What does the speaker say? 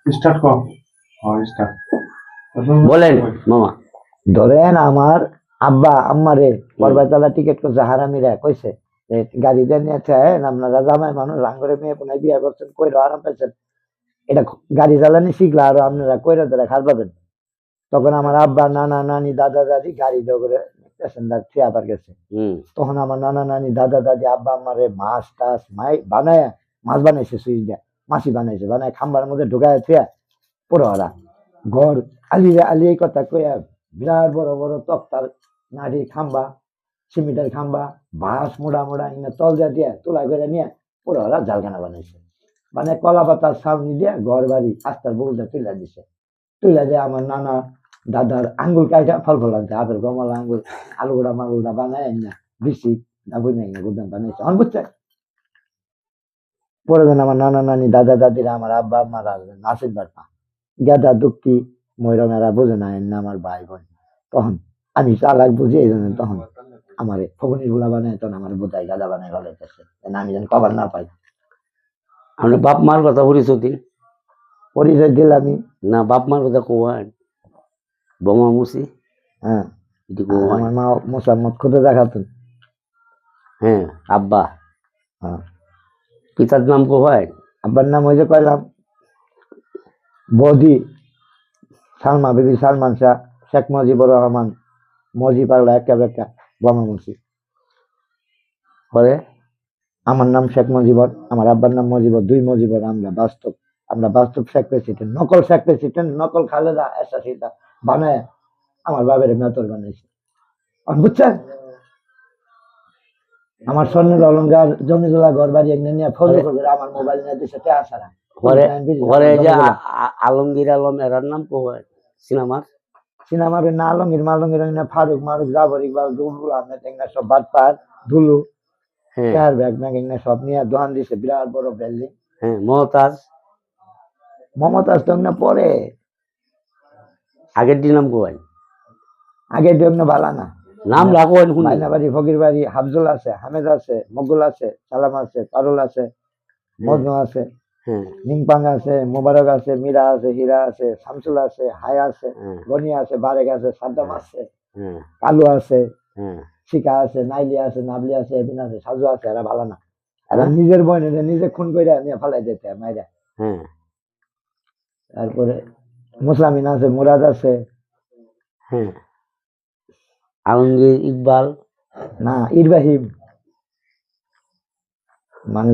Start কর। Start বলেন মামা। ধরেন আমার আব্বা আম্মারে পর্বতলা টিকিট করছে, হারামিরা কইছে গাড়িতে নিয়েছে আপনারা জামাই মানুষ রাঙ্গরে মেয়ে পুনাই বিয়ে করছেন, কইরা আরাম পাইছেন, এটা গাড়ি চালানি শিখলা আর আপনারা কইরা ধরে খার পাবেন। তখন আমার আব্বা নানা নানি দাদা দাদি গাড়ি করে প্যাসেঞ্জার থিয়াবার গেছে। তখন আমার নানা নানি দাদা দাদি আব্বা আমারে মাছ টাছ বানায়, মাছ বানাইছে, সুইচ দিয়া মাছি বানাইছে, বানায় খাম্বার মধ্যে ঢুকায় থিয়া পুরো ওরা ঘর আলিয়ে আলিয়ে কথা কইয়া বিরাট বড় বড় তক্তার নাড়ি খাম্বা, সিমেন্টের খাম্বা, বাঁশ মোড়া মোড়া ইনা তল দিয়া তোলা করে নিয়ে পুরো ওরা জালখানা বানাইছে। মানে কলা পাতার ছাউনি দিয়ে ঘর বাড়ি আস্তার বউটা তুলে দিছে। তুলে দিয়ে আমার নানা দাদার আঙ্গুল কাইটা ফল ফল আনছে, আপেল কমলা আঙ্গুল আলুগুড়া মালুগুড়া বানায় না বেশি ডাবুই নাই গুদাম বানাইছে অন বুঝছে। পরে যেন আমার নানা নানি দাদা দাদিরা আমার আব্বা আম্মারা নাসির বাড়া গেদা দুঃখী ময়রমেরা বোঝে না আমার ভাই বোন। তখন আমি চালাক বুঝি, এই জন্য তখন আমার ফগুনি গুলা বানায়, তখন আমার বোধাই গাদা বানায় ভালাইতেছে, আমি যেন কবার না পাই। আপনি বাপ মার কথা পরিচয় দিন। পরিচয় দিলামই না, বাপ মার কথা কোয়ান। বোমা মুসি। হ্যাঁ, এটি কোয়ান। আমার মা মোসাম্মদ খুদে দেখাতেন। হ্যাঁ, আব্বা। হ্যাঁ, পিতার নাম কোয়ান। আব্বার নাম ওই যে কইলাম বৌদি সালমা বিবি সালমান শাহ, শেখ মুজিবুর রহমান, মজি পাগলা একা বেকা বোমা মুন্সি। পরে আমার নাম শেখ মুজিবর, আমার আব্বার নাম মুজিবর, দুই মুজিবর। আমরা বাস্তব শেখ প্রেসিডেন্ট, নকল শেখ প্রেসিডেন্ট, নকল খালেদা এসাসিদা বানায় আমার বাবের মেতর বানাইছে, বুঝছেন। আমার স্বর্ণের অলঙ্কার জমিগুলা ঘর বাড়ি এনে নিয়ে ফজল করে আমার মোবাইল নিয়ে দিছে আসা না। পরে যে আলমগীর আলম এরার নাম কোয়ান সিনেমার না আলমগীর মালমগীর ফারুক মারুক জাফর ইকবাল দুলুল আহমেদ এগুলা সব বাদ পার দুলু চেয়ার ব্যাগ ম্যাগ এগুলা সব নিয়ে দোকান দিছে, বিরাট বড় বিল্ডিং। হ্যাঁ, মমতাজ তো না পরে আগের দিন নাম কোয়ান। আগের দিন ভালো না নাম রাখবেন। বাইনাবাড়ি ফকির বাড়ি হাফজুল আছে, হামেদ আছে, মগুল আছে, সালাম আছে, পারুল আছে, মজনু আছে, নিংপাং আছে, মোবারক আছে, মীরা আছে, হীরা আছে, শামসুল আছে, হায়া আছে, গনি আছে, বারেক আছে, সাদ্দাম আছে, কালু আছে, শিকা আছে, নাইলি আছে, নাবলি আছে, এবিন আছে, সাজু আছে। এরা ভালো না, এরা নিজের বোন নিজে খুন করে নিয়ে ফালাই দিতে মাইরা। তারপরে মুসলামিন আছে, মুরাদ আছে, আলমগীর ইকবাল না ইব্রাহিম মানে